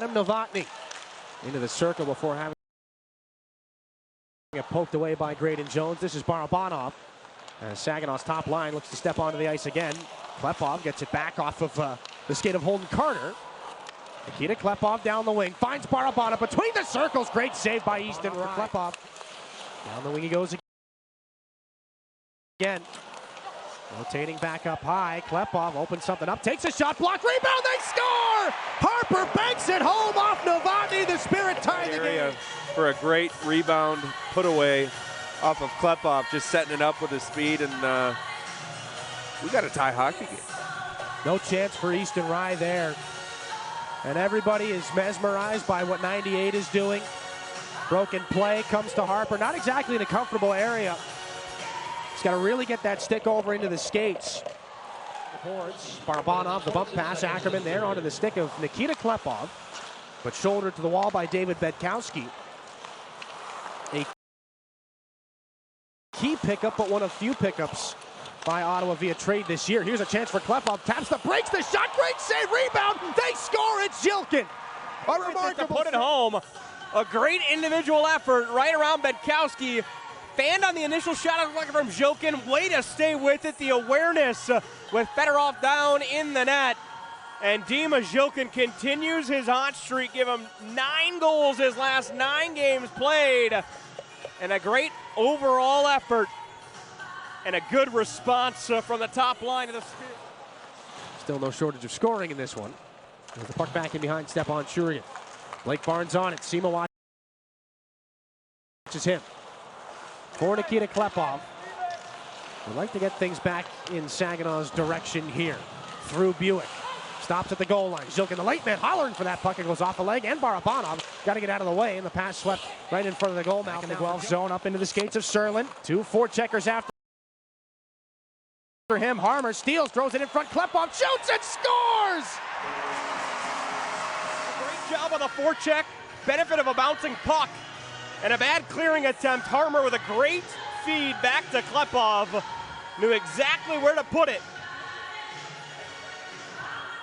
Adam Novotny into the circle before having it poked away by Graydon Jones. This is Barabanov. Saginaw's top line looks to step onto the ice again. Klepov gets it back off of the skate of Holden Carter. Nikita Klepov down the wing, finds Barabanov between the circles. Great save by Easton for Klepov. Down the wing he goes again. Rotating back up high. Klepov opens something up, takes a shot, blocked, rebound, they score! Harper banks it home off Novotny. The Spirit tie the game. For a great rebound put away off of Klepov, just setting it up with his speed, and we got a tie hockey game. No chance for Easton Rye there. And everybody is mesmerized by what 98 is doing. Broken play comes to Harper, not exactly in a comfortable area. He's got to really get that stick over into the skates. Barabanov, the bump pass, Ackerman there onto the stick of Nikita Klepov, but shouldered to the wall by David Bedkowski. A key pickup, but one of few pickups by Ottawa via trade this year. Here's a chance for Klepov, taps the breaks the shot, great save, rebound, they score, it's Jilkin. A remarkable to put it home. A great individual effort right around Bedkowski. Fanned on the initial shot from Jilkin. Way to stay with it. The awareness with Fedorov down in the net. And Dima Jilkin continues his hot streak. Give him 9 goals his last 9 games played. And a great overall effort. And a good response from the top line of the Spirit. Still no shortage of scoring in this one. There's the puck back in behind Stepan Shurian. Blake Barnes on it. Sema watches him. For Nikita Klepov. Would like to get things back in Saginaw's direction here. Through Buick. Stops at the goal line. Jilkin, the late man, hollering for that puck. It goes off a leg. And Barabanov got to get out of the way. And the pass swept right in front of the goal mouth. In the Guelph zone up into the skates of Serlin. 2 4-checkers after him. Harmer steals, throws it in front. Klepov shoots and scores! Great job on the forecheck. Benefit of a bouncing puck. And a bad clearing attempt. Harmer with a great feed back to Klepov. Knew exactly where to put it.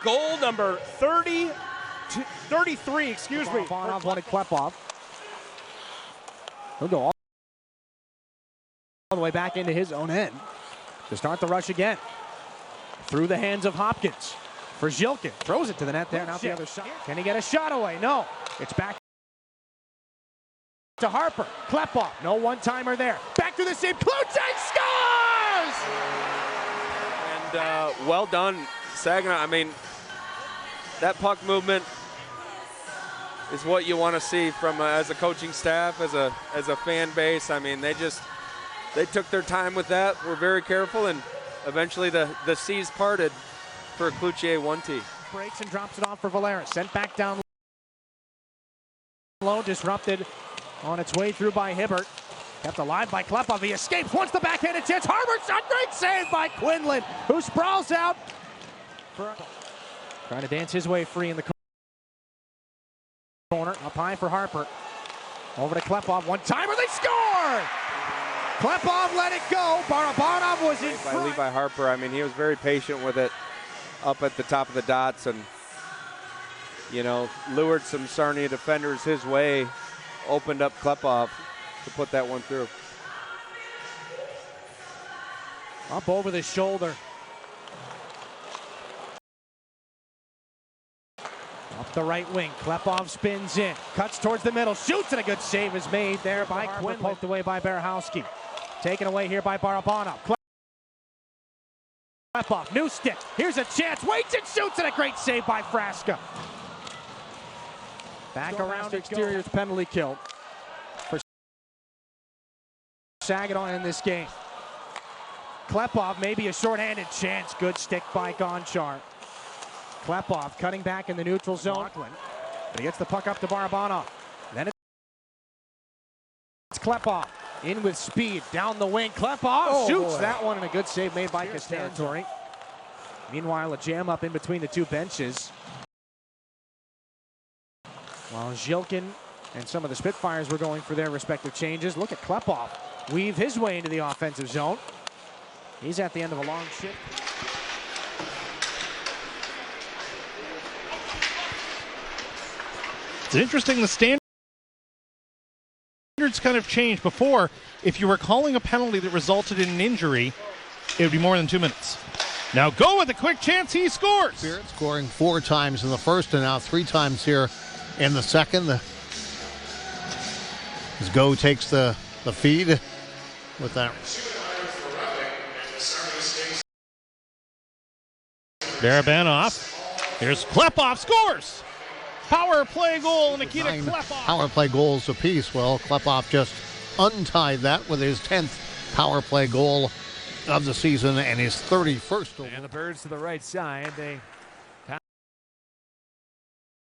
Goal number 33, excuse me. Barabanov wanted Klepov. He'll go all the way back into his own end to start the rush again. Through the hands of Hopkins. For Jilkin. Throws it to the net there. Now the other shot. Can he get a shot away? No. It's back to Harper. Klepov. No one-timer there. Back to the same. Klutchek scores! And well done, Saginaw. I mean, that puck movement is what you want to see from as a coaching staff, as a fan base. I mean, they took their time with that. Were very careful, and eventually the seas parted for a Cloutier 1T. Breaks and drops it off for Valeris. Sent back down low, disrupted on its way through by Hibbert. Kept alive by Klepov. He escapes. Wants the backhanded chance. Harvard shot. Great save by Quinlan, who sprawls out. Trying to dance his way free in the corner. Up high for Harper. Over to Klepov. One-timer. They score! Klepov let it go. Barabanov was in front. By Levi Harper. I mean, he was very patient with it up at the top of the dots, and, you know, lured some Sarnia defenders his way. Opened up Klepov to put that one through. Up over the shoulder. Up the right wing. Klepov spins in. Cuts towards the middle. Shoots, and a good save is made there by Quinlan. Poked away by Berehowski. Taken away here by Barabanov. Klepov, new stick. Here's a chance. Waits and shoots, and a great save by Frasca. Back around exterior's penalty kill for Saginaw in this game. Klepov, maybe a shorthanded chance. Good stick by Gonchar. Klepov cutting back in the neutral zone. But he gets the puck up to Barabanov. Then it's Klepov. In with speed. Down the wing. Klepov shoots that one, and a good save made by Costantori. Meanwhile, a jam up in between the two benches. While Jilkin and some of the Spitfires were going for their respective changes. Look at Klepov weave his way into the offensive zone. He's at the end of a long shift. It's interesting, the standards kind of changed. Before, if you were calling a penalty that resulted in an injury, it would be more than 2 minutes. Now go with a quick chance, he scores! Spirit scoring 4 times in the first and now 3 times here in the second. As Go takes the feed with that. Barabanov. Here's Klepov, scores! Power play goal, Nikita Klepov. Power play goals apiece. Well, Klepov just untied that with his 10th power play goal of the season and his 31st. And the Birds to the right side. They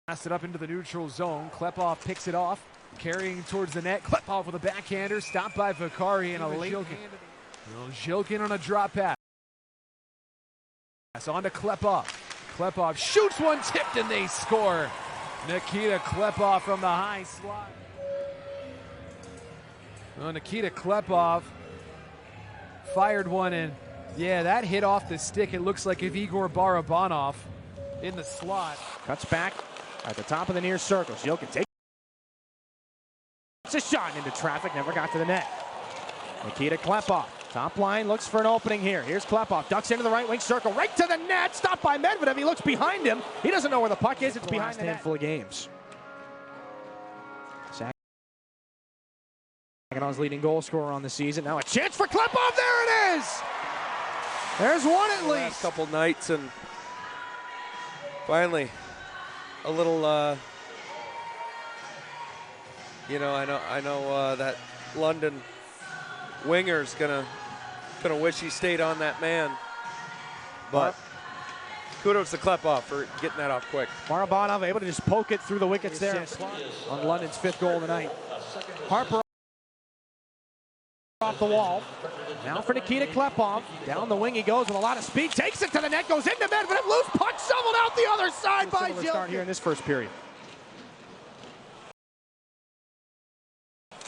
pass it up into the neutral zone. Klepov picks it off, carrying towards the net. Klepov with a backhander, stopped by Vakari and a late Zhilkin on a drop pass. On to Klepov. Klepov shoots one, tipped, and they score. Nikita Klepov from the high slot. Well, Nikita Klepov fired one, and yeah, that hit off the stick. It looks like if Igor Barabanov in the slot. Cuts back at the top of the near circle. Zhilkin takes a shot into traffic, never got to the net. Nikita Klepov, top line, looks for an opening here. Here's Klepov, ducks into the right wing circle, right to the net, stopped by Medvedev. He looks behind him. He doesn't know where the puck is. It's behind the net. Handful of games. Saginaw's leading goal scorer on the season. Now a chance for Klepov. There it is. There's one at least. Last couple nights, and finally a little. I know that London winger's gonna wish he stayed on that man, but kudos to Klepov for getting that off quick. Barabanov able to just poke it through the wickets there on London's 5th goal of the night. Harper off the wall. Now for Nikita Klepov. Down the wing he goes with a lot of speed. Takes it to the net. Goes into Medvedev. Loose puck shoveled out the other side by Zhilkin. Start here in this first period.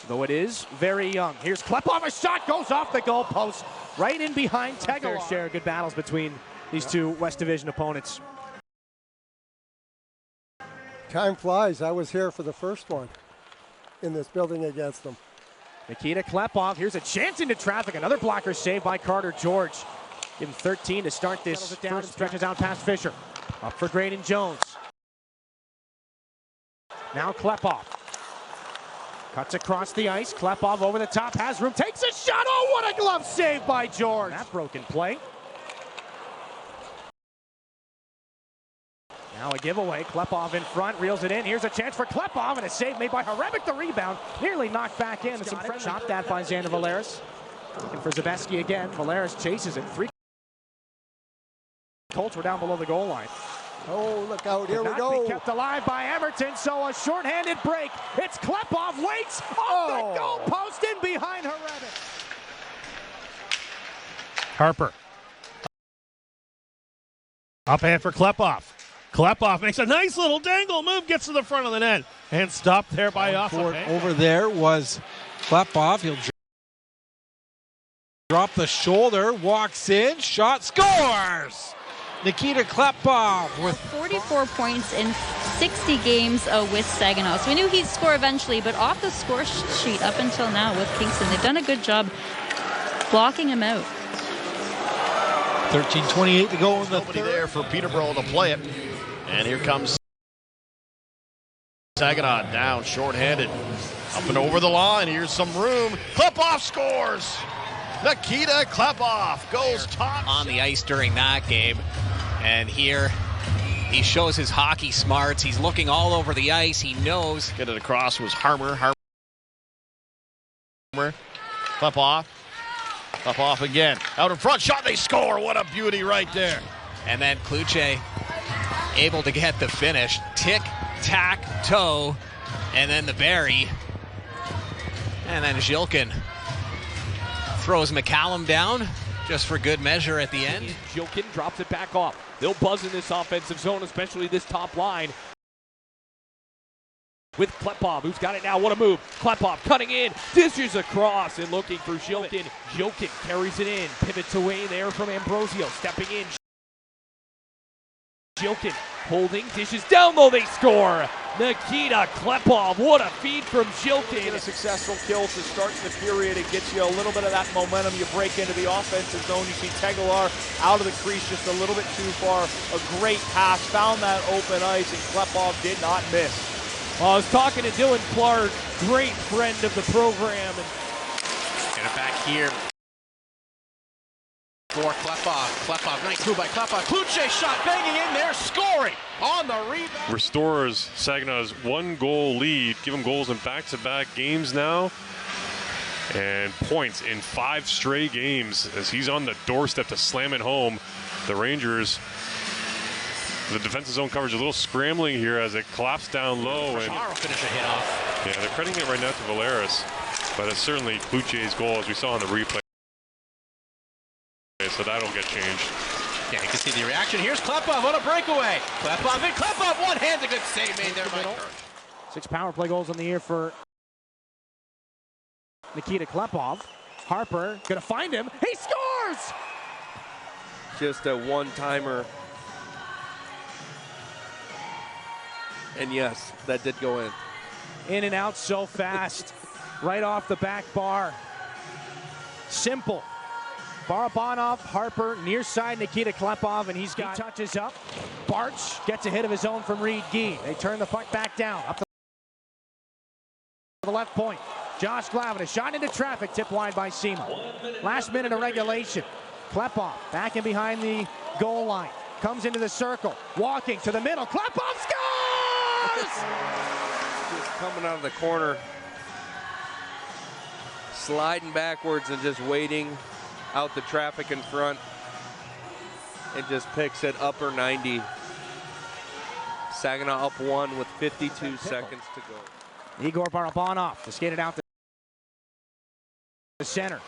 Though it is very young. Here's Klepov. A shot goes off the goalpost. Right in behind Tegelov. Fair share of good battles between these two West Division opponents. Time flies. I was here for the first one in this building against them. Nikita Klepov, here's a chance into traffic. Another blocker saved by Carter George. Give him 13 to start this first. Stretches out past Fisher. Up for Graydon Jones. Now Klepov. Cuts across the ice. Klepov over the top, has room, takes a shot. Oh, what a glove save by George. That broken play. Now a giveaway. Klepov in front, reels it in. Here's a chance for Klepov, and a save made by Harebic. The rebound nearly knocked back in. Shot that by Xander Valeris. Looking for Zabeski again. Valeris chases it. 3 Colts were down below the goal line. Oh, look out. Here we go. Be kept alive by Everton, so a shorthanded break. It's Klepov, waits off the goal post in behind Harebic. Harper. Up-hand for Klepov. Klepov makes a nice little dangle move, gets to the front of the net, and stopped there by Offa. Over there was Klepov. He'll drop the shoulder, walks in, shot, scores! Nikita Klepov with 44 points in 60 games with Saginaw. So we knew he'd score eventually, but off the score sheet up until now with Kingston, they've done a good job blocking him out. 13:28 to go in the Nobody there for Peterborough to play it. And here comes Saginaw down, shorthanded. Up and over the line. Here's some room. Klepov scores. Nikita Klepov goes top. On the ice during that game. And here he shows his hockey smarts. He's looking all over the ice. He knows. Get it across was Harmer. Klepov. Klepov again. Out in front. Shot. They score. What a beauty right there. And then Kluche able to get the finish. Tic-tac-toe. And then the bury. And then Zhilkin throws McCallum down just for good measure at the end. Zhilkin drops it back off. They'll buzz in this offensive zone, especially this top line. With Klepov, who's got it now. What a move. Klepov cutting in, dishes across and looking for Zhilkin. Zhilkin carries it in, pivots away there from Ambrosio, stepping in. Zhilkin holding, dishes down low, they score. Nikita Klepov, what a feed from Zhilkin. Get a successful kill to start the period. It gets you a little bit of that momentum. You break into the offensive zone. You see Tegelar out of the crease just a little bit too far. A great pass, found that open ice, and Klepov did not miss. I was talking to Dylan Clark, great friend of the program. Get it back here for Klepov. Klepov, nice move by Klepov. Kluche shot banging in there, scoring on the rebound. Restores Saginaw's 1-goal lead. Give them goals in back-to-back games now. And points in 5 straight games as he's on the doorstep to slam it home. The Rangers, the defensive zone coverage a little scrambling here as it collapsed down low. And finish a hit off. Yeah, they're crediting it right now to Valeris. But it's certainly Kluche's goal as we saw on the replay. So that'll get changed. Yeah, you can see the reaction. Here's Klepov on a breakaway. Klepov and Klepov, one-handed good save made there by Kirk. 6 power play goals on the year for Nikita Klepov. Harper gonna find him. He scores! Just a one-timer. And yes, that did go in. In and out so fast. Right off the back bar. Simple. Barabanov, Harper, near side Nikita Klepov, and he touches up. Barch gets a hit of his own from Reed Gee. They turn the puck back down. Up the left point. Josh Glavin, a shot into traffic, tipped wide by Sema. Last minute of regulation. Klepov back in behind the goal line. Comes into the circle. Walking to the middle. Klepov scores! Just coming out of the corner. Sliding backwards and just waiting out the traffic in front, and just picks it upper 90. Saginaw up 1 with 52 seconds to go. Igor Barabanov to skate it out the center.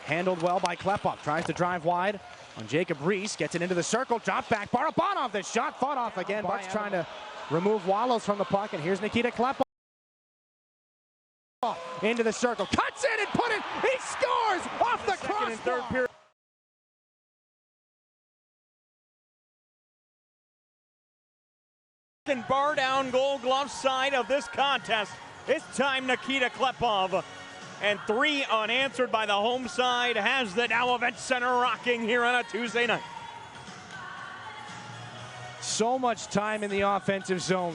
Handled well by Klepov. Tries to drive wide on Jacob Reese. Gets it into the circle. Drop back. Barabanov. The shot fought off again. Bucks trying to remove Wallows from the puck. And here's Nikita Klepov. Into the circle. Cuts in and put it. He scores off the crossbar. And third period. Bar down Gold Glove side of this contest. This time Nikita Klepov, and 3 unanswered by the home side has the Dow Event Center rocking here on a Tuesday night. So much time in the offensive zone.